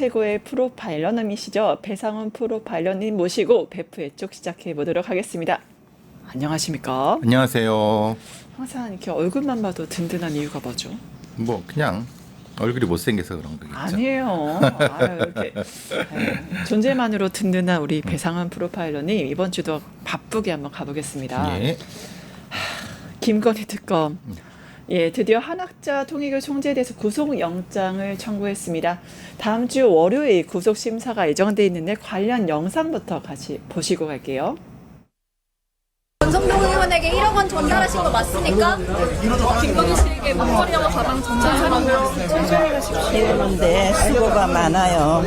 최고의 프로파일러님이시죠. 배상훈 프로파일러님 모시고 베프 애쪽 시작해 보도록 하겠습니다. 안녕하십니까? 안녕하세요. 항상 이렇게 얼굴만 봐도 든든한 이유가 뭐죠? 뭐 그냥 얼굴이 못생겨서 그런 거겠죠. 아니에요. 아유, 이렇게 존재만으로 든든한 우리 배상훈 프로파일러님 이번 주도 바쁘게 한번 가보겠습니다. 예. 김건희 특검. 예, 드디어 한학자 통일교 총재에 대해서 구속영장을 청구했습니다. 다음 주 월요일 구속심사가 예정돼 있는데 관련 영상부터 같이 보시고 갈게요. 권성동 의원에게 1억 원 전달하신 거 맞습니까? 김건희 씨에게 목걸이와 가방 전달하는 거 이러는데 수고가 많아요.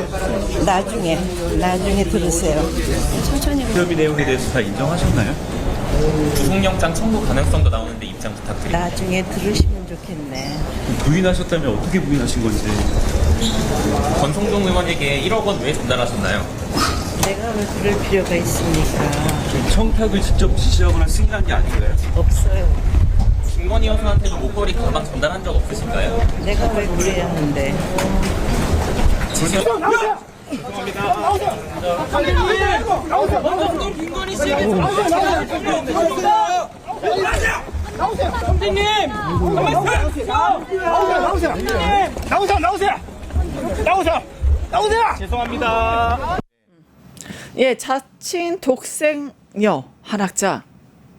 나중에 들으세요. 협의 내용에 대해서 다 인정하셨나요? 구속영장 청구 가능성도 나오는데 입장 부탁드립니다. 나중에 들으시면 좋겠네. 부인하셨다면 어떻게 부인하신 건지. 권성동 의원에게 1억 원 왜 전달하셨나요? 내가 왜 그럴 필요가 있습니까? 청탁을 직접 지시하거나 승인한 게 아닌가요? 없어요. 김건희 여사한테도 목걸이 가방 전달한 적 없으신가요? 내가 왜 그래야 하는데. 죄송합니다. 예, 자칭 독생녀 한학자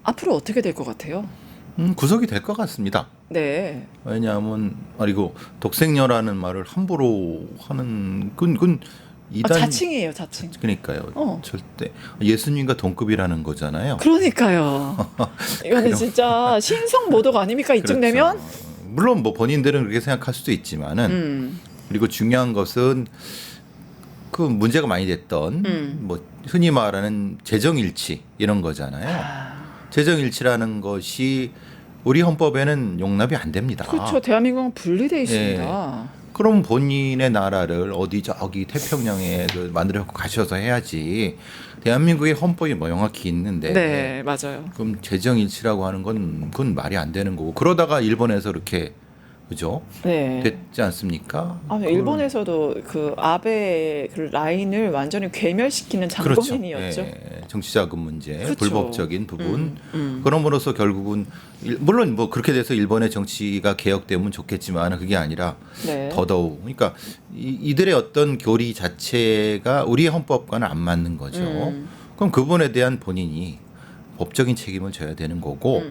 앞으로 어떻게 될 것 같아요? 구속이 될 것 같습니다. 네. 왜냐하면 아니고 독생녀라는 말을 함부로 하는 그건 이단 자칭이에요, 자칭. 그러니까요. 절대 예수님과 동급이라는 거잖아요. 그러니까요. 이거는 진짜 신성 모독 아닙니까? 이쯤 그렇죠. 되면? 물론 뭐 본인들은 그렇게 생각할 수도 있지만은 그리고 중요한 것은 그 문제가 많이 됐던 뭐 흔히 말하는 재정일치 이런 거잖아요. 재정일치라는 것이 우리 헌법에는 용납이 안 됩니다. 그렇죠. 대한민국은 분리돼 있습니다. 그럼 본인의 나라를 어디 저기 태평양에 만들어 가셔서 해야지. 대한민국의 헌법이 뭐 명확히 있는데. 네, 맞아요. 그럼 재정일치라고 하는 건 그건 말이 안 되는 거고. 그러다가 일본에서 이렇게 그죠? 네. 됐지 않습니까? 일본에서도 그 아베 그 라인을 완전히 괴멸시키는 장본인이었죠. 예, 정치자금 문제, 그렇죠. 불법적인 부분. 그럼으로써 결국은 물론 뭐 그렇게 돼서 일본의 정치가 개혁되면 좋겠지만 그게 아니라 네. 더더욱 그러니까 이들의 어떤 교리 자체가 우리 헌법과는 안 맞는 거죠. 그럼 그분에 대한 본인이 법적인 책임을 져야 되는 거고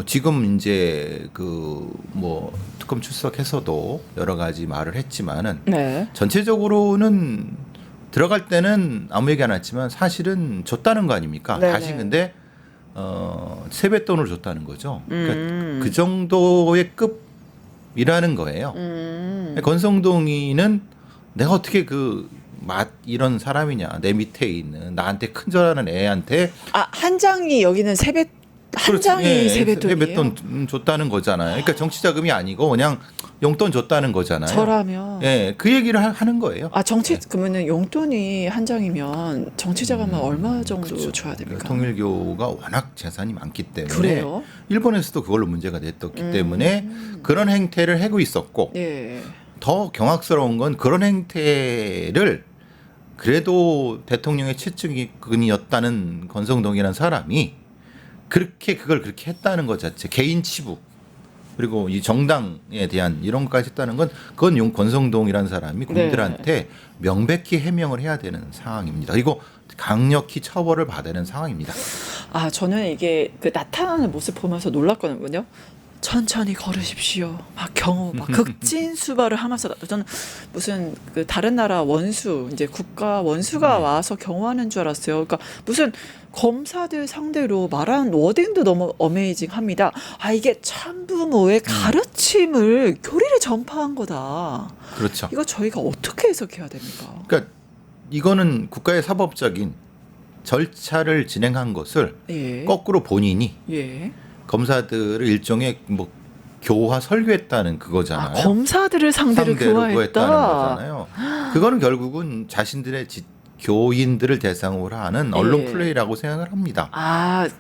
지금 이제 그 뭐 특검 출석해서도 여러 가지 말을 했지만은 네. 전체적으로는 들어갈 때는 아무 얘기 안 했지만 사실은 줬다는 거 아닙니까? 네네. 다시 근데 세뱃돈을 줬다는 거죠. 그러니까 그 정도의 급이라는 거예요. 권성동이는 내가 어떻게 이런 사람이냐 내 밑에 있는 나한테 큰절하는 애한테 한 장이 여기는 한 장이 세뱃돈이에요. 세뱃돈 줬다는 거잖아요. 그러니까 정치자금이 아니고 그냥 용돈 줬다는 거잖아요. 저라면 그 얘기를 하는 거예요. 그러면은 용돈이 한 장이면 정치자금은 얼마 정도 줘야 됩니까? 통일교가 워낙 재산이 많기 때문에 그래요? 일본에서도 그걸로 문제가 됐었기 때문에 그런 행태를 하고 있었고 예. 더 경악스러운 건 그런 행태를 그래도 대통령의 최측근이었다는 권성동이라는 사람이 그걸 그렇게 했다는 것 자체 개인 치부 그리고 이 정당에 대한 이런 것까지 했다는 건 그건 권성동이라는 사람이 국민들한테 명백히 해명을 해야 되는 상황입니다. 그리고 강력히 처벌을 받아야 되는 상황입니다. 저는 이게 나타나는 모습 보면서 놀랐거든요. 천천히 걸으십시오. 막 극진수발을 하면서 저는 무슨 다른 나라 원수 이제 국가 원수가 와서 경호하는 줄 알았어요. 그러니까 무슨 검사들 상대로 말하는 워딩도 너무 어메이징합니다. 이게 참부모의 가르침을 교리를 전파한 거다. 그렇죠. 이거 저희가 어떻게 해석해야 됩니까? 그러니까 이거는 국가의 사법적인 절차를 진행한 것을 거꾸로 본인이 검사들을 일종의 뭐 교화 설교했다는 그거잖아요. 검사들을 상대로 교화했다는 교화했다. 거잖아요. 그거는 결국은 자신들의 교인들을 대상으로 하는 언론 플레이라고 생각을 합니다.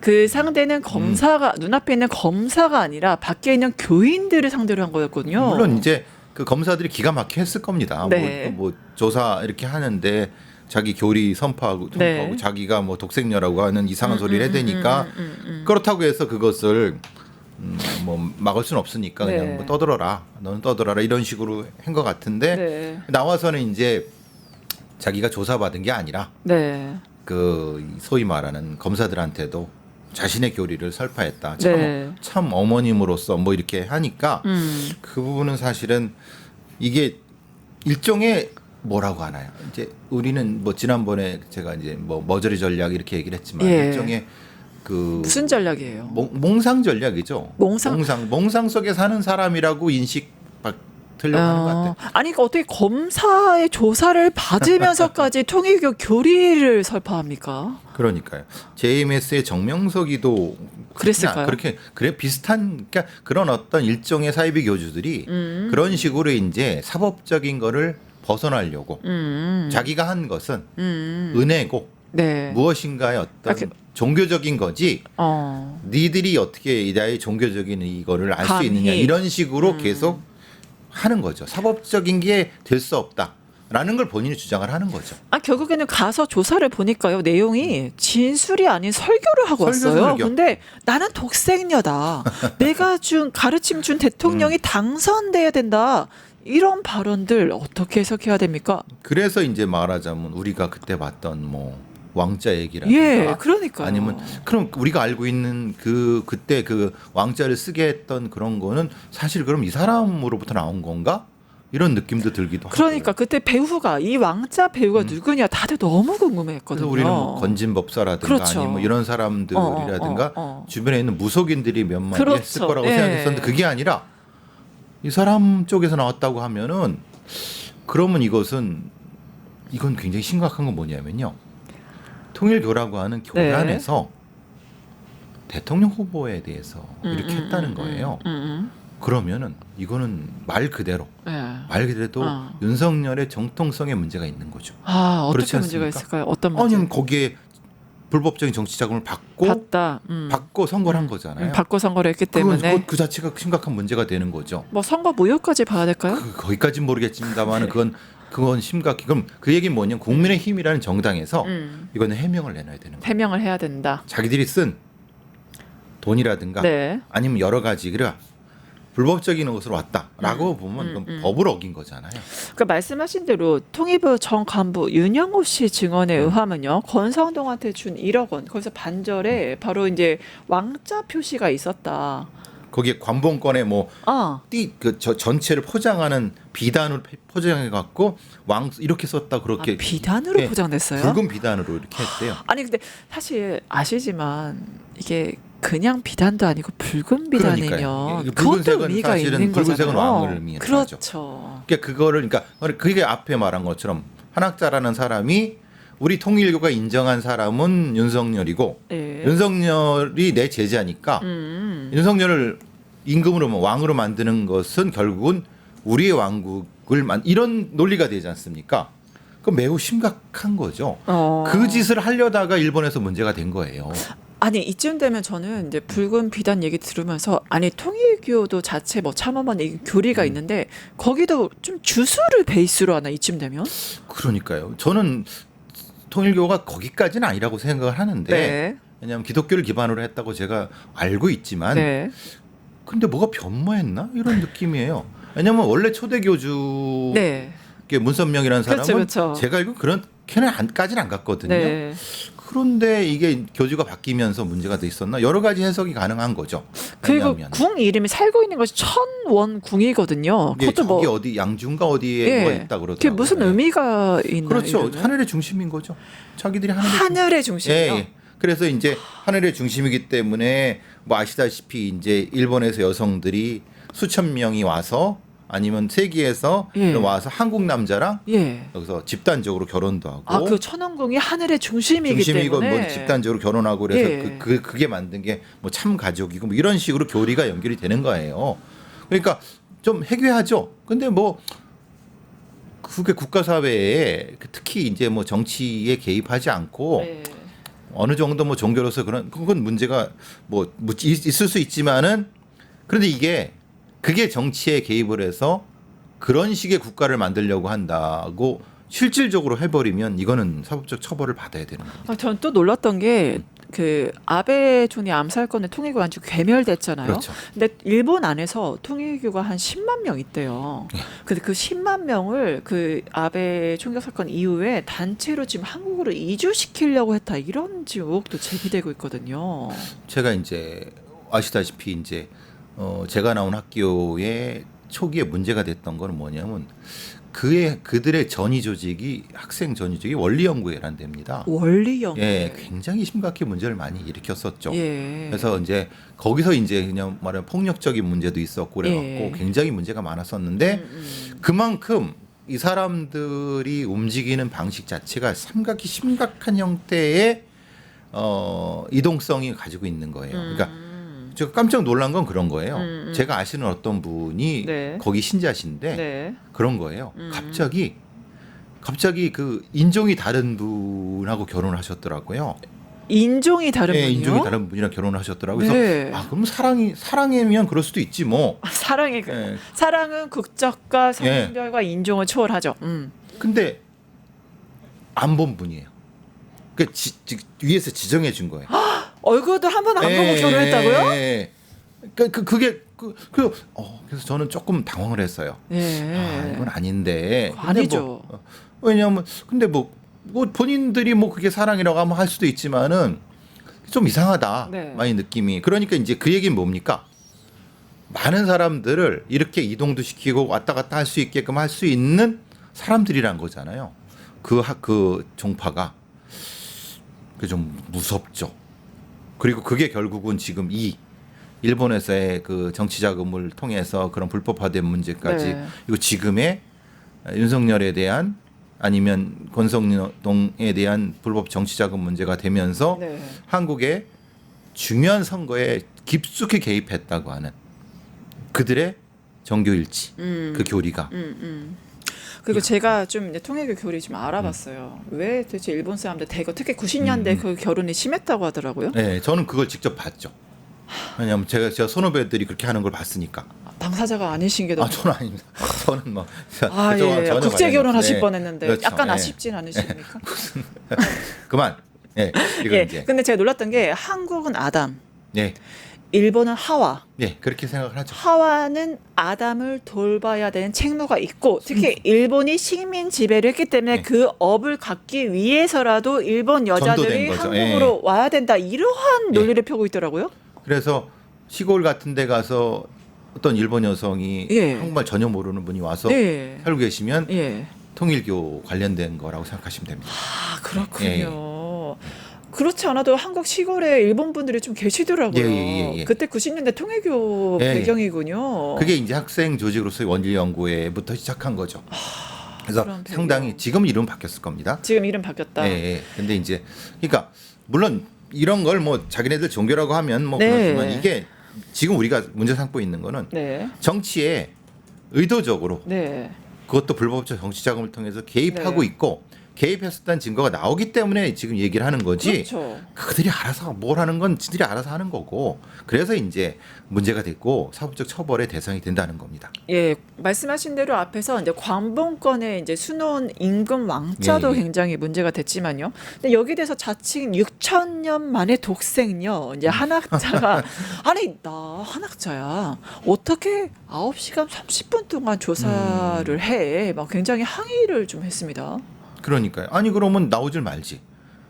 그 상대는 검사가 눈앞에 있는 검사가 아니라 밖에 있는 교인들을 상대로 한 거였군요. 물론 이제 그 검사들이 기가 막히게 했을 겁니다. 네. 뭐 조사 이렇게 하는데 자기 교리 선포하고 네. 자기가 뭐 독생녀라고 하는 이상한 소리를 해대니까 그렇다고 해서 그것을 뭐 막을 수는 없으니까 그냥 네. 뭐 떠들어라. 너는 떠들어라 이런 식으로 한 것 같은데 네. 나와서는 이제 자기가 조사받은 게 아니라 네. 그 소위 말하는 검사들한테도 자신의 교리를 설파했다. 네. 참 어머님으로서 뭐 이렇게 하니까 그 부분은 사실은 이게 일종의 뭐라고 하나요? 이제 우리는 뭐 지난번에 제가 이제 뭐 머저리 전략 이렇게 얘기를 했지만 예. 일종의 그 무슨 전략이에요? 몽상 전략이죠. 몽상 속에 사는 사람이라고 인식받으려고 하는 것 같아요. 아니 그러니까 어떻게 검사의 조사를 받으면서까지 통일교 교리를 설파합니까? 그러니까요. JMS의 정명석이도 그랬을까요? 그렇게 그래 비슷한 그러니까 그런 어떤 일종의 사이비 교주들이 그런 식으로 이제 사법적인 거를 벗어나려고 자기가 한 것은 은혜고 네. 무엇인가의 어떤 종교적인 거지 니들이 어떻게 나의 종교적인 이거를 알 수 감히. 있느냐 이런 식으로 계속 하는 거죠. 사법적인 게 될 수 없다라는 걸 본인이 주장을 하는 거죠. 아 결국에는 가서 조사를 보니까요 내용이 진술이 아닌 설교를 하고 왔어요. 설교. 근데 나는 독생녀다. 내가 준 가르침 준 대통령이 당선돼야 된다. 이런 발언들 어떻게 해석해야 됩니까? 그래서 이제 말하자면 우리가 그때 봤던 뭐 왕자 얘기라든가 예, 그러니까요. 아니면 그럼 우리가 알고 있는 그때 그 왕자를 쓰게 했던 그런 거는 사실 그럼 이 사람으로부터 나온 건가? 이런 느낌도 들기도 그러니까 하고. 그때 배우가 이 왕자 배우가 누구냐 다들 너무 궁금해했거든요. 그래서 우리는 뭐 건진법사라든가 그렇죠. 아니면 뭐 이런 사람들이라든가 주변에 있는 무속인들이 몇 마디 그렇죠. 했을 거라고 예. 생각했었는데 그게 아니라 이 사람 쪽에서 나왔다고 하면은 그러면 이건 굉장히 심각한 건 뭐냐면요. 통일교라고 하는 교회 네. 안에서 대통령 후보에 대해서 이렇게 했다는 거예요. 그러면은 이거는 말 그대로 윤석열의 정통성에 문제가 있는 거죠. 아 그렇지 어떻게 문제가 않습니까? 있을까요? 어떤 문제? 아니 거기에 불법적인 정치 자금을 받고 받고 선거를 한 거잖아요. 받고 선거를 했기 때문에 그 자체가 심각한 문제가 되는 거죠. 뭐 선거 무효까지 봐야 될까요? 거기까지는 모르겠습니다만은 그건 심각해. 그럼 그 얘기는 뭐냐면 국민의힘이라는 정당에서 이거는 해명을 내놔야 되는 거예요. 해명을 해야 된다. 자기들이 쓴 돈이라든가 네. 아니면 여러 가지가 불법적인 것으로 왔다라고 보면 그건 법을 어긴 거잖아요. 그러니까 말씀하신 대로 통일부 전 간부 윤영호 씨 증언에 의하면요 권성동한테 준 1억 원 거기서 반절에 바로 이제 왕자 표시가 있었다. 거기에 관봉권에 뭐 전체를 포장하는 비단으로 포장해 갖고 왕 이렇게 썼다 그렇게 비단으로 네, 포장됐어요? 붉은 비단으로 이렇게 했대요. 아니 근데 사실 아시지만 이게 그냥 비단도 아니고 붉은 비단이면 그러니까요. 그것도 붉은색은 의미가 사실은 있는 붉은색은 거잖아요. 왕을 의미하죠. 그렇죠. 그러니까 그게 앞에 말한 것처럼 한학자라는 사람이 우리 통일교가 인정한 사람은 윤석열이고 네. 윤석열이 내 제자니까 윤석열을 임금으로 왕으로 만드는 것은 결국은 우리의 왕국을 이런 논리가 되지 않습니까? 그건 매우 심각한 거죠. 그 짓을 하려다가 일본에서 문제가 된 거예요. 아니 이쯤 되면 저는 이제 붉은 비단 얘기 들으면서 아니 통일교도 자체 뭐 참여만 교리가 있는데 거기도 좀 주술을 베이스로 하나 이쯤 되면? 그러니까요. 저는 통일교가 거기까지는 아니라고 생각을 하는데 네. 왜냐하면 기독교를 기반으로 했다고 제가 알고 있지만 네. 근데 뭐가 변모했나 이런 느낌이에요. 왜냐하면 원래 초대교주 네. 문선명이라는 사람은 그렇죠. 제가 알고 그렇게까지는 안 갔거든요. 네. 그런데 이게 교주가 바뀌면서 문제가 돼 있었나 여러 가지 해석이 가능한 거죠. 그리고 왜냐하면 궁 이름이 살고 있는 것이 천원궁이거든요. 이게 그것도 저기 뭐 어디 양주인가 어디에 뭐가 있다 그러더라고요. 그게 무슨 의미가 있나요? 그렇죠. 이러면? 하늘의 중심인 거죠. 자기들이 하늘의 중심이요. 예. 그래서 이제 하늘의 중심이기 때문에 뭐 아시다시피 이제 일본에서 여성들이 수천 명이 와서 아니면 세계에서 와서 한국 남자랑 여기서 집단적으로 결혼도 하고 그 천왕궁이 하늘의 중심이기 중심이고 때문에 뭐 집단적으로 결혼하고 그래서 그게 만든 게 뭐 참 가족이고 뭐 이런 식으로 교리가 연결이 되는 거예요. 그러니까 좀 해괴하죠. 근데 뭐 그게 국가 사회에 특히 이제 뭐 정치에 개입하지 않고 어느 정도 뭐 종교로서 그건 문제가 뭐 있을 수 있지만은 그런데 그게 정치에 개입을 해서 그런 식의 국가를 만들려고 한다고 실질적으로 해버리면 이거는 사법적 처벌을 받아야 되는 겁니다. 아, 전 또 놀랐던 게 그 아베 총리 암살건의 통일교 안주 괴멸됐잖아요. 그렇죠. 근데 일본 안에서 통일교가 한 10만 명 있대요. 근데 그 10만 명을 그 아베 총격 사건 이후에 단체로 지금 한국으로 이주시키려고 했다 이런 지금 의혹도 제기되고 있거든요. 제가 이제 아시다시피 이제 제가 나온 학교에 초기에 문제가 됐던 거는 뭐냐면 그들의 전위 조직이 학생 전위 조직이 원리연구회라는 데입니다. 원리형. 예, 굉장히 심각히 문제를 많이 일으켰었죠. 예. 그래서 이제 거기서 이제 그냥 말하면 폭력적인 문제도 있었고 그래갖고 예. 굉장히 문제가 많았었는데 그만큼 이 사람들이 움직이는 방식 자체가 삼각히 심각한 형태의 이동성이 가지고 있는 거예요. 그러니까 제가 깜짝 놀란 건 그런 거예요. 제가 아시는 어떤 분이 네. 거기 신자신데 네. 그런 거예요. 갑자기 그 인종이 다른 분하고 결혼을 하셨더라고요. 인종이 다른 예, 분이요? 인종이 다른 분이랑 결혼을 하셨더라고요. 네. 그래서 아 그럼 사랑이면 그럴 수도 있지 뭐. 사랑의 예. 사랑은 국적과 성별과 인종을 초월하죠. 근데 안 본 분이에요. 그 위에서 지정해 준 거예요. 얼굴도 한 번 안 보고 결혼했다고요? 예. 그래서 저는 조금 당황을 했어요. 예. 아, 이건 아닌데. 근데 아니죠. 왜냐하면 근데 뭐 본인들이 뭐 그게 사랑이라고 하면 할 수도 있지만은 좀 이상하다. 네. 많이 느낌이. 그러니까 이제 그 얘기는 뭡니까? 많은 사람들을 이렇게 이동도 시키고 왔다 갔다 할 수 있게끔 할 수 있는 사람들이란 거잖아요. 그 종파가. 그게 좀 무섭죠. 그리고 그게 결국은 지금 이 일본에서의 그 정치 자금을 통해서 그런 불법화된 문제까지 네. 이거 지금의 윤석열에 대한 아니면 권성동에 대한 불법 정치 자금 문제가 되면서 네. 한국의 중요한 선거에 깊숙이 개입했다고 하는 그들의 정교 일치 그 교리가 그리고 제가 좀 이제 통일교 교리 좀 알아봤어요. 왜 도대체 일본 사람들 대거 특히 90년대 그 결혼이 심했다고 하더라고요. 네, 저는 그걸 직접 봤죠. 왜냐하면 제가 선후배들이 그렇게 하는 걸 봤으니까. 당사자가 아니신 게 너무. 저는 아닙니다. 저는 뭐 아, 예. 전혀 국제 결혼하실 관련이 뻔했는데 그렇죠. 약간 예. 아쉽진 않으십니까? 그만. 예, 이거 예. 이제. 근데 제가 놀랐던 게 한국은 아담, 네, 일본은 하와. 네 그렇게 생각을 하죠. 하와는 아담을 돌봐야 되는 책무가 있고 특히 일본이 식민 지배를 했기 때문에 네. 그 업을 갖기 위해서라도 일본 여자들이 전도된 거죠. 한국으로 와야 된다 이러한 예. 논리를 펴고 있더라고요. 그래서 시골 같은 데 가서 어떤 일본 여성이 예. 한국말 전혀 모르는 분이 와서 예. 살고 계시면 예. 통일교 관련된 거라고 생각하시면 됩니다. 아 그렇군요. 그렇지 않아도 한국 시골에 일본 분들이 좀 계시더라고요. 예. 그때 90년대 통일교 예. 배경이군요. 그게 이제 학생 조직으로서의 원리연구회부터 시작한 거죠. 그래서 그런 배경. 상당히 지금 이름 바뀌었을 겁니다. 지금 이름 바뀌었다. 예. 근데 이제 그러니까 물론 이런 걸 뭐 자기네들 종교라고 하면 뭐 네. 그렇지만 이게 지금 우리가 문제 삼고 있는 거는 네. 정치에 의도적으로 네. 그것도 불법적 정치 자금을 통해서 개입하고 네. 있고 개입했었다는 증거가 나오기 때문에 지금 얘기를 하는 거지. 그렇죠. 그들이 알아서 뭘 하는 건 지들이 알아서 하는 거고 그래서 이제 문제가 됐고 사법적 처벌의 대상이 된다는 겁니다. 예, 말씀하신 대로 앞에서 이제 광복건의 이제 수놓은 임금 왕자도 예. 굉장히 문제가 됐지만요. 근데 여기 대해서 자칭 6,000년 만에 독생녀 이제 한학자가 아니 나 한학자야 어떻게 9시간 30분 동안 조사를 해? 막 굉장히 항의를 좀 했습니다. 그러니까요. 아니 그러면 나오질 말지.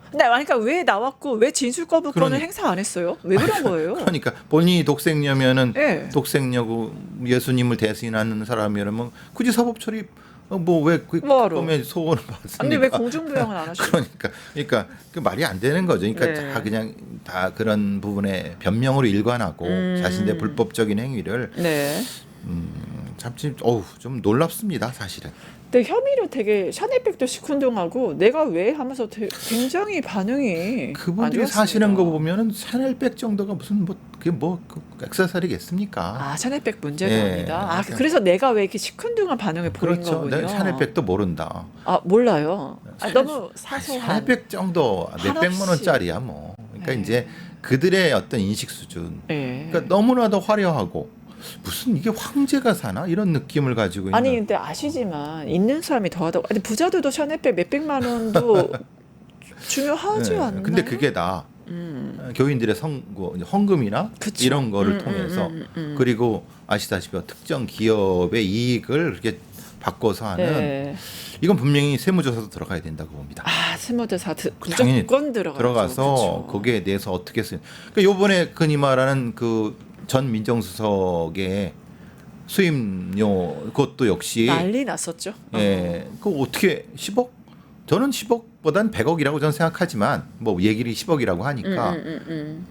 근데 그러니까 왜 나왔고 왜 진술 거부권을 그러니- 행사 안 했어요? 왜 그런 거예요? 그러니까 본인이 독생녀면은 예. 독생녀고 예수님을 대신하는 사람이라면 굳이 사법 처리 뭐왜 뭐하러? 그놈의 소원을 받습니까? 근데 왜 공중부양을 안 하시고? 그러니까 그 말이 안 되는 거죠. 그러니까 네. 다 그냥 다 그런 부분에 변명으로 일관하고 자신의 불법적인 행위를 네. 좀 놀랍습니다, 사실은. 근데 혐의를 되게 샤넬백도 시큰둥하고 내가 왜 하면서 굉장히 반응이 그분들이 안 좋았습니다. 사시는 거 보면은 샤넬백 정도가 무슨 뭐 그게 뭐 액세서리겠습니까? 아 샤넬백 문제가 예. 아니다. 아 그래서 내가 왜 이렇게 시큰둥한 반응을 보인 그렇죠. 거군요. 내가 샤넬백도 모른다. 아 몰라요. 아, 너무 사소한. 샤넬백 정도 몇 백만 원짜리야 뭐. 그러니까 네. 이제 그들의 어떤 인식 수준. 예. 그러니까 너무나도 화려하고 무슨 이게 황제가 사나 이런 느낌을 가지고 있는. 아니 근데 아시지만 있는 사람이 더하다고. 아니 부자들도 샤넬백 몇백만 원도 중요하지 네, 않나요? 근데 그게 다 교인들의 헌금이나 그쵸. 이런 거를 통해서 그리고 아시다시피 특정 기업의 이익을 그렇게 바꿔서 하는 네. 이건 분명히 세무조사도 들어가야 된다고 봅니다. 아 세무조사 당연히 무조건 들어가서 그쵸. 거기에 대해서 어떻게 쓰. 그러니까 요번에 흔히 말하는 그 전 민정수석의 수임료 그것도 역시 난리 났었죠. 예, 그거 어떻게 10억? 저는 10억보단 100억이라고 저는 생각하지만 뭐 얘기를 10억이라고 하니까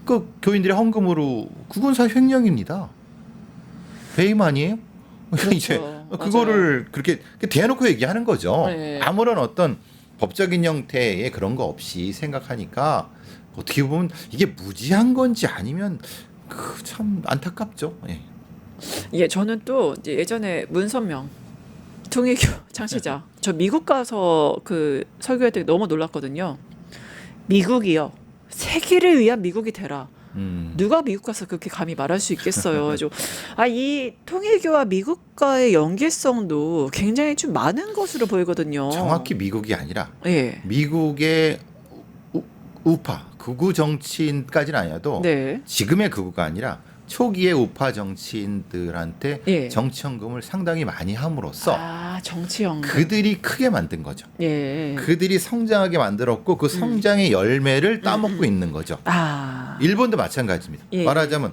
그 교인들의 헌금으로 그건 사실 횡령입니다. 배임 아니에요? 그렇죠. 이제 그거를 그렇게 대놓고 얘기하는 거죠. 네. 아무런 어떤 법적인 형태의 그런 거 없이 생각하니까 어떻게 보면 이게 무지한 건지 아니면 참 안타깝죠. 예. 예, 저는 또 이제 예전에 문선명 통일교 창시자 저 미국 가서 그 설교할 때 너무 놀랐거든요. 미국이요. 세계를 위한 미국이 되라. 누가 미국 가서 그렇게 감히 말할 수 있겠어요. 이 통일교와 미국과의 연계성도 굉장히 좀 많은 것으로 보이거든요. 정확히 미국이 아니라 예. 미국의 우파 극우 정치인까지는 아니어도 네. 지금의 극우가 아니라 초기의 우파 정치인들한테 예. 정치연금을 상당히 많이 함으로써 정치연금. 그들이 크게 만든 거죠. 예. 그들이 성장하게 만들었고 그 성장의 열매를 따먹고 있는 거죠. 일본도 마찬가지입니다. 예. 말하자면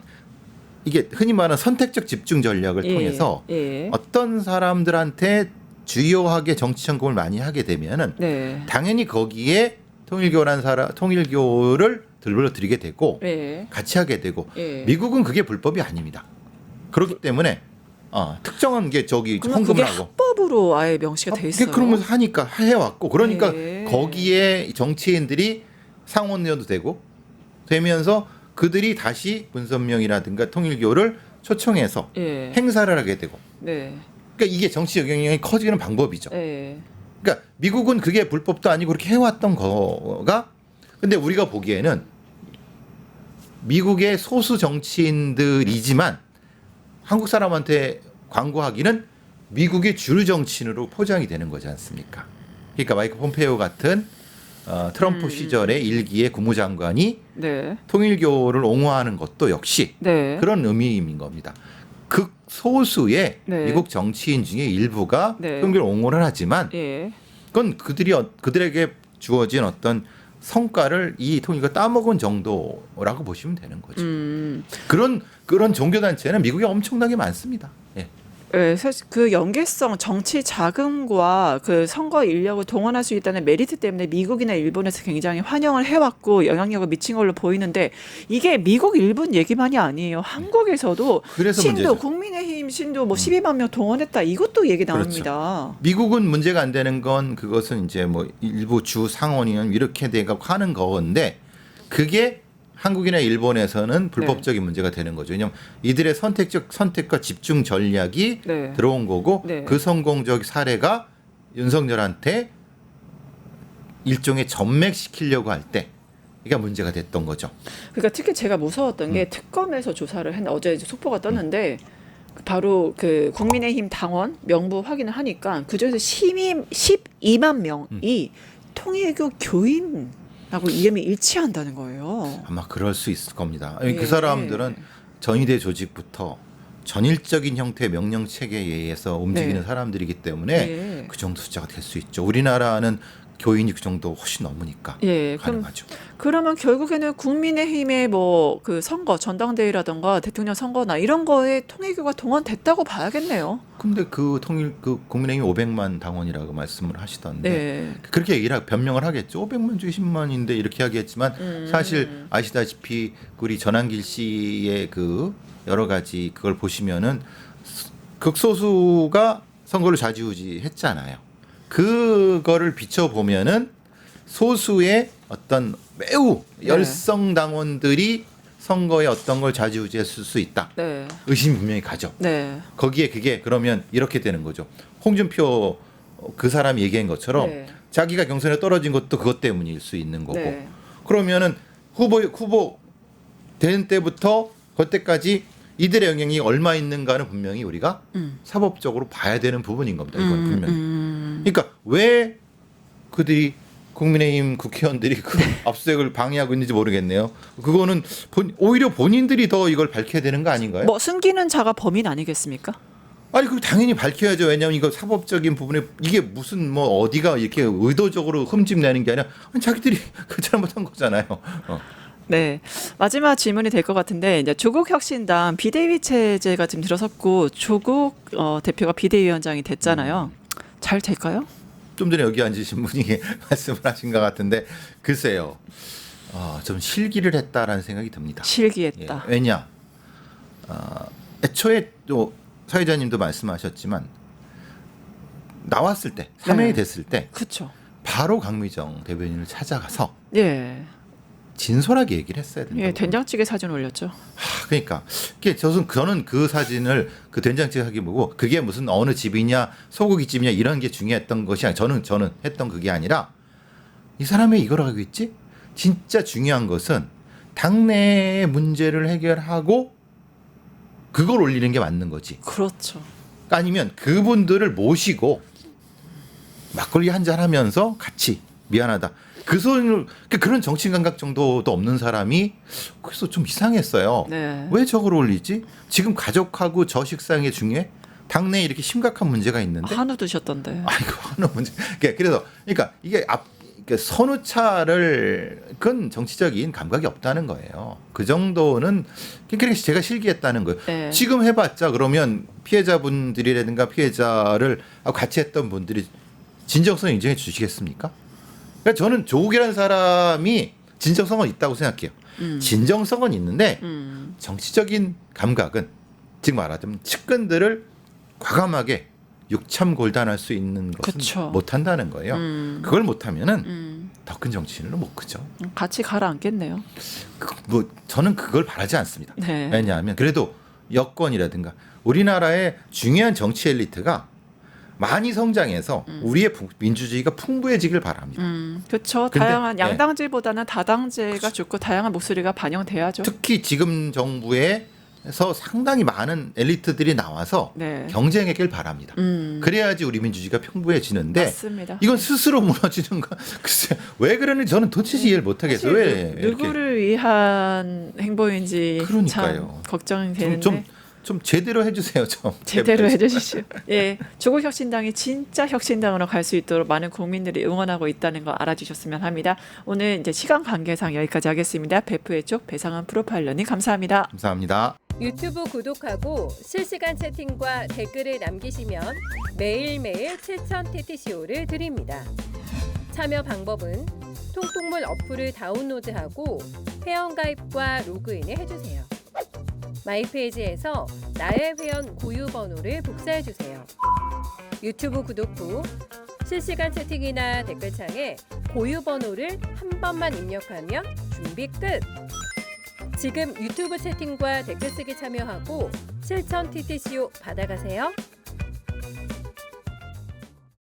이게 흔히 말하는 선택적 집중 전략을 예. 통해서 예. 어떤 사람들한테 주요하게 정치연금을 많이 하게 되면은 네. 당연히 거기에 통일교를 들러드리게 되고 예. 같이 하게 되고 예. 미국은 그게 불법이 아닙니다. 그렇기 때문에 특정한 게 저기 그러면 그게 헌금을 하고 합법으로 아예 명시가 돼 있어요. 그러면서 하니까 해왔고 그러니까 예. 거기에 정치인들이 상원료도 되면서 그들이 다시 문선명이라든가 통일교를 초청해서 예. 행사를 하게 되고 네. 그러니까 이게 정치 영향력이 커지는 방법이죠. 예. 그러니까 미국은 그게 불법도 아니고 그렇게 해왔던 거가 근데 우리가 보기에는 미국의 소수 정치인들이지만 한국 사람한테 광고하기는 미국의 주류 정치인으로 포장이 되는 거지 않습니까? 그러니까 마이크 폼페이오 같은 트럼프 시절의 일기의 국무장관이 네. 통일교를 옹호하는 것도 역시 네. 그런 의미인 겁니다. 극소수의 네. 미국 정치인 중에 일부가 네. 통일교를 옹호를 하지만 예. 그건 그들에게 주어진 어떤 성과를 이 통일교가 따먹은 정도라고 보시면 되는 거죠. 그런 종교단체는 미국에 엄청나게 많습니다. 예. 네, 사실 그 연계성, 정치 자금과 그 선거 인력을 동원할 수 있다는 메리트 때문에 미국이나 일본에서 굉장히 환영을 해왔고 영향력을 미친 걸로 보이는데 이게 미국, 일본 얘기만이 아니에요. 한국에서도 그래서 신도, 문제죠. 국민의힘 신도 뭐 12만 명 동원했다. 이것도 얘기 나옵니다. 미국은 문제가 안 되는 건 그것은 이제 뭐 일부 주 상원이면 이렇게 돼가 하는 거인데 그게 한국이나 일본에서는 불법적인 문제가 되는 거죠. 왜냐하면 이들의 선택과 집중 전략이 네. 들어온 거고 네. 그 성공적 사례가 윤석열한테 일종의 전맥시키려고 할 때 이게 문제가 됐던 거죠. 그러니까 특히 제가 무서웠던 게 특검에서 조사를 했는데 어제 이제 속보가 떴는데 바로 그 국민의힘 당원 명부 확인을 하니까 그중에서 12만 명이 통일교 교인 라고 이름이 일치한다는 거예요. 아마 그럴 수 있을 겁니다. 예. 그 사람들은 전위대 조직부터 전일적인 형태의 명령 체계에 의해서 움직이는 네. 사람들이기 때문에 네. 그 정도 숫자가 될 수 있죠. 우리나라는 교인이 그 정도 훨씬 넘으니까 예, 가능하죠. 그러면 결국에는 국민의힘의 뭐 그 선거 전당대회라든가 대통령 선거나 이런 거에 통일교가 동원됐다고 봐야겠네요. 근데 그 국민의힘 500만 당원이라고 말씀을 하시던데 네. 그렇게 변명을 하겠죠. 500만 중 10만인데 이렇게 하겠지만 사실 아시다시피 우리 전한길 씨의 그 여러 가지 그걸 보시면은 극소수가 선거를 좌지우지했잖아요. 그거를 비춰보면은 소수의 어떤 매우 열성 당원들이 선거에 어떤 걸 좌지우지했을 수 있다. 네. 의심이 분명히 가죠. 네. 거기에 그게 그러면 이렇게 되는 거죠. 홍준표 그 사람이 얘기한 것처럼 네. 자기가 경선에 떨어진 것도 그것 때문일 수 있는 거고. 네. 그러면은 후보 된 때부터 그때까지 이들의 영향이 얼마 있는가는 분명히 우리가 사법적으로 봐야 되는 부분인 겁니다. 이건 분명히. 그러니까 왜 그들이 국민의힘 국회의원들이 그 압수수색을 방해하고 있는지 모르겠네요. 그거는 오히려 본인들이 더 이걸 밝혀야 되는 거 아닌가요? 뭐 숨기는 자가 범인 아니겠습니까? 아니 그 당연히 밝혀야죠. 왜냐하면 이거 사법적인 부분에 이게 무슨 뭐 어디가 이렇게 의도적으로 흠집내는 게 아니라 자기들이 그 잘못한 거잖아요. 네. 마지막 질문이 될 것 같은데 이제 조국 혁신당 비대위 체제가 지금 들어섰고 조국 대표가 비대위원장이 됐잖아요. 잘 될까요? 좀 전에 여기 앉으신 분이 말씀을 하신 것 같은데 글쎄요. 좀 실기를 했다라는 생각이 듭니다. 실기했다. 예, 왜냐? 애초에 또 사회자님도 말씀하셨지만 나왔을 때 사면이 네. 됐을 때 그렇죠. 바로 강미정 대변인을 찾아가서 예. 진솔하게 얘기를 했어야 된다. 예, 된장찌개 사진 올렸죠. 그러니까 저는 그 사진을 그 된장찌개 하기 보고 그게 무슨 어느 집이냐 소고기 집이냐 이런 게 중요했던 것이 아니라 저는 했던 그게 아니라 이 사람이 이걸 하고 있지? 진짜 중요한 것은 당내의 문제를 해결하고 그걸 올리는 게 맞는 거지. 그렇죠. 아니면 그분들을 모시고 막걸리 한잔 하면서 같이 미안하다. 그 소리를 그런 정치 감각 정도도 없는 사람이 그래서 좀 이상했어요. 네. 왜 저걸 올리지? 지금 가족하고 저 식사한 게 중요해? 당내에 이렇게 심각한 문제가 있는데. 한우 드셨던데. 아이고 한우 문제. 그러니까 이게 선우차를 그건 정치적인 감각이 없다는 거예요. 그 정도는 그렇게 제가 실기했다는 거예요. 네. 지금 해봤자 그러면 피해자분들이라든가 피해자를 같이 했던 분들이 진정성 인정해 주시겠습니까? 그러니까 저는 조국이라는 사람이 진정성은 있다고 생각해요. 진정성은 있는데 정치적인 감각은 지금 말하자면 측근들을 과감하게 육참골단할 수 있는 것은 그쵸. 못한다는 거예요. 그걸 못하면은 더 큰 정치인으로 못 크죠. 같이 가라앉겠네요. 뭐 저는 그걸 바라지 않습니다. 네. 왜냐하면 그래도 여권이라든가 우리나라의 중요한 정치 엘리트가 많이 성장해서 우리의 민주주의가 풍부해지길 바랍니다. 그렇죠. 근데, 다양한 네. 양당제보다는 다당제가 좋고 다양한 목소리가 반영돼야죠. 특히 지금 정부에서 상당히 많은 엘리트들이 나와서 네. 경쟁하길 바랍니다. 그래야지 우리 민주주의가 풍부해지는데 맞습니다. 이건 스스로 무너지는 거. 글쎄 왜 그러는지 저는 도대체 이해를 못하겠어요. 왜 이렇게 누구를 위한 행보인지 그러니까요. 참 걱정이 되는데 좀 제대로 해주세요. 좀 제대로 해주시죠. 예, 조국 혁신당이 진짜 혁신당으로 갈 수 있도록 많은 국민들이 응원하고 있다는 거 알아주셨으면 합니다. 오늘 이제 시간 관계상 여기까지 하겠습니다. 베프의 쪽 배상한 프로파일러님 감사합니다. 감사합니다. 유튜브 구독하고 실시간 채팅과 댓글을 남기시면 매일매일 7,000TTCO를 드립니다. 참여 방법은 통통물 어플을 다운로드하고 회원가입과 로그인을 해주세요. 마이페이지에서 나의 회원 고유 번호를 복사해주세요. 유튜브 구독 후 실시간 채팅이나 댓글창에 고유 번호를 한 번만 입력하면 준비 끝! 지금 유튜브 채팅과 댓글 쓰기 참여하고 7,000TTCO 받아가세요.